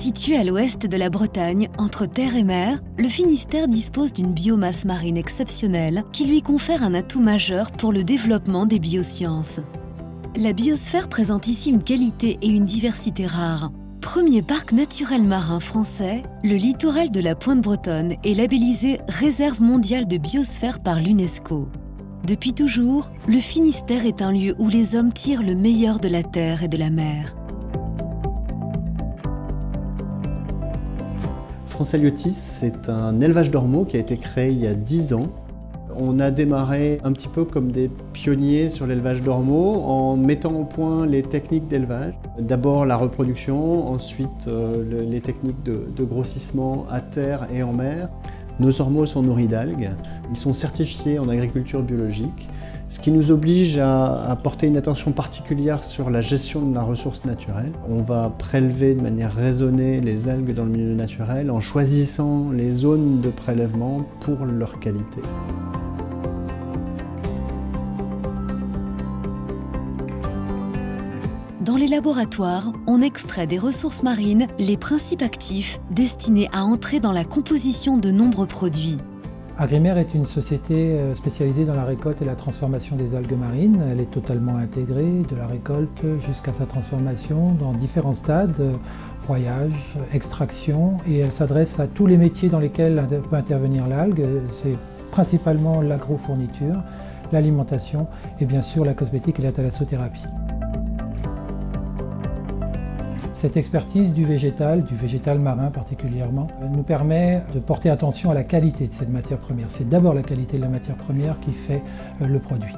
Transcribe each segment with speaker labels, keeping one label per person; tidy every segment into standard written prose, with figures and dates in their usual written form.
Speaker 1: Situé à l'ouest de la Bretagne, entre terre et mer, le Finistère dispose d'une biomasse marine exceptionnelle qui lui confère un atout majeur pour le développement des biosciences. La biosphère présente ici une qualité et une diversité rares. Premier parc naturel marin français, le littoral de la Pointe Bretonne est labellisé Réserve mondiale de biosphère par l'UNESCO. Depuis toujours, le Finistère est un lieu où les hommes tirent le meilleur de la terre et de la mer.
Speaker 2: Fronsaliotis, c'est un élevage d'ormeaux qui a été créé il y a 10 ans. On a démarré un petit peu comme des pionniers sur l'élevage d'ormeaux en mettant au point les techniques d'élevage. D'abord la reproduction, ensuite les techniques de grossissement à terre et en mer. Nos ormeaux sont nourris d'algues, ils sont certifiés en agriculture biologique, ce qui nous oblige à porter une attention particulière sur la gestion de la ressource naturelle. On va prélever de manière raisonnée les algues dans le milieu naturel en choisissant les zones de prélèvement pour leur qualité.
Speaker 1: Dans les laboratoires, on extrait des ressources marines les principes actifs destinés à entrer dans la composition de nombreux produits.
Speaker 3: Agrimer est une société spécialisée dans la récolte et la transformation des algues marines. Elle est totalement intégrée, de la récolte jusqu'à sa transformation dans différents stades, broyage, extraction, et elle s'adresse à tous les métiers dans lesquels peut intervenir l'algue. C'est principalement l'agrofourniture, l'alimentation et bien sûr la cosmétique et la thalassothérapie. Cette expertise du végétal marin particulièrement, nous permet de porter attention à la qualité de cette matière première. C'est d'abord la qualité de la matière première qui fait le produit.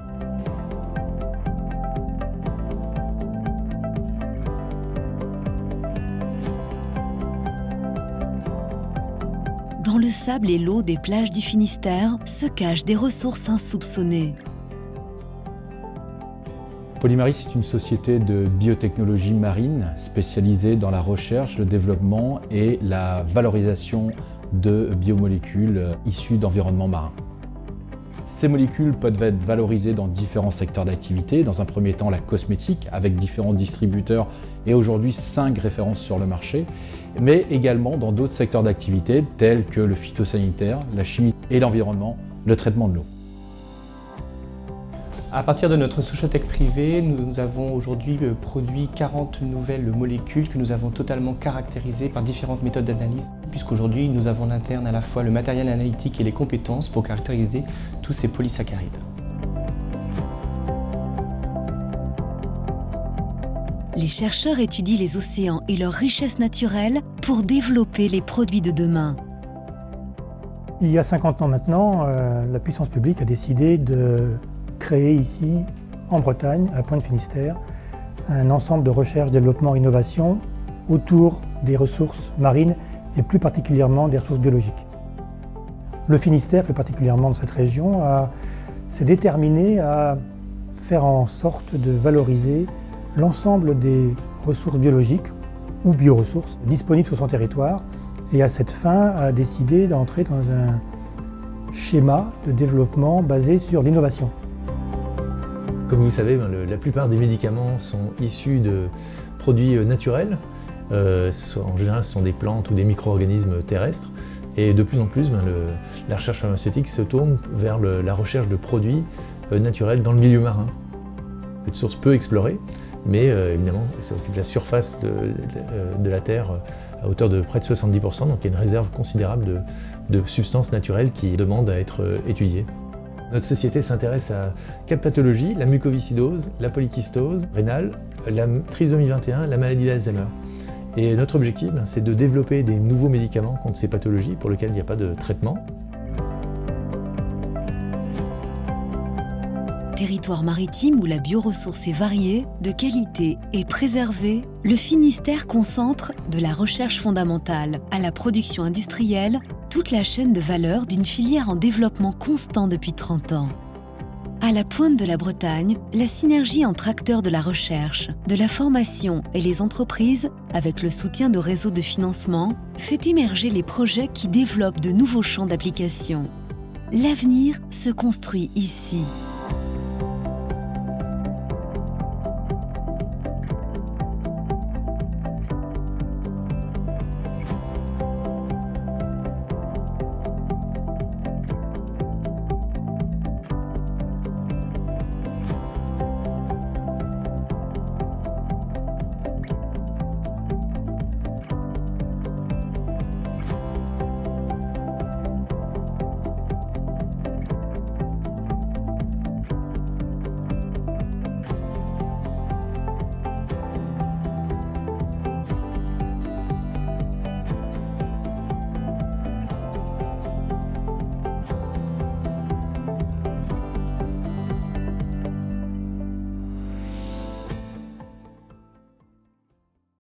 Speaker 1: Dans le sable et l'eau des plages du Finistère se cachent des ressources insoupçonnées.
Speaker 4: Polymaris est une société de biotechnologie marine spécialisée dans la recherche, le développement et la valorisation de biomolécules issues d'environnements marins. Ces molécules peuvent être valorisées dans différents secteurs d'activité. Dans un premier temps, la cosmétique, avec différents distributeurs et aujourd'hui 5 références sur le marché, mais également dans d'autres secteurs d'activité tels que le phytosanitaire, la chimie et l'environnement, le traitement de l'eau.
Speaker 5: À partir de notre Souchotech privée, nous avons aujourd'hui produit 40 nouvelles molécules que nous avons totalement caractérisées par différentes méthodes d'analyse, puisqu'aujourd'hui nous avons en interne à la fois le matériel analytique et les compétences pour caractériser tous ces polysaccharides.
Speaker 1: Les chercheurs étudient les océans et leurs richesses naturelles pour développer les produits de demain.
Speaker 6: Il y a 50 ans maintenant, la puissance publique a décidé de créer ici, en Bretagne, à Pointe-Finistère, un ensemble de recherche, développement, innovation autour des ressources marines et plus particulièrement des ressources biologiques. Le Finistère, plus particulièrement dans cette région, s'est déterminé à faire en sorte de valoriser l'ensemble des ressources biologiques ou bioressources disponibles sur son territoire et à cette fin a décidé d'entrer dans un schéma de développement basé sur l'innovation.
Speaker 7: Comme vous savez, la plupart des médicaments sont issus de produits naturels. En général, ce sont des plantes ou des micro-organismes terrestres. Et de plus en plus, la recherche pharmaceutique se tourne vers la recherche de produits naturels dans le milieu marin. Une source peu explorée, mais évidemment, ça occupe la surface de la Terre à hauteur de près de 70%. Donc il y a une réserve considérable de substances naturelles qui demandent à être étudiées. Notre société s'intéresse à 4 pathologies, la mucoviscidose, la polykystose rénale, la trisomie 21, la maladie d'Alzheimer. Et notre objectif, c'est de développer des nouveaux médicaments contre ces pathologies pour lesquelles il n'y a pas de traitement.
Speaker 1: Territoire maritime où la bioressource est variée, de qualité et préservée, le Finistère concentre de la recherche fondamentale à la production industrielle toute la chaîne de valeur d'une filière en développement constant depuis 30 ans. À la pointe de la Bretagne, la synergie entre acteurs de la recherche, de la formation et les entreprises, avec le soutien de réseaux de financement, fait émerger les projets qui développent de nouveaux champs d'application. L'avenir se construit ici.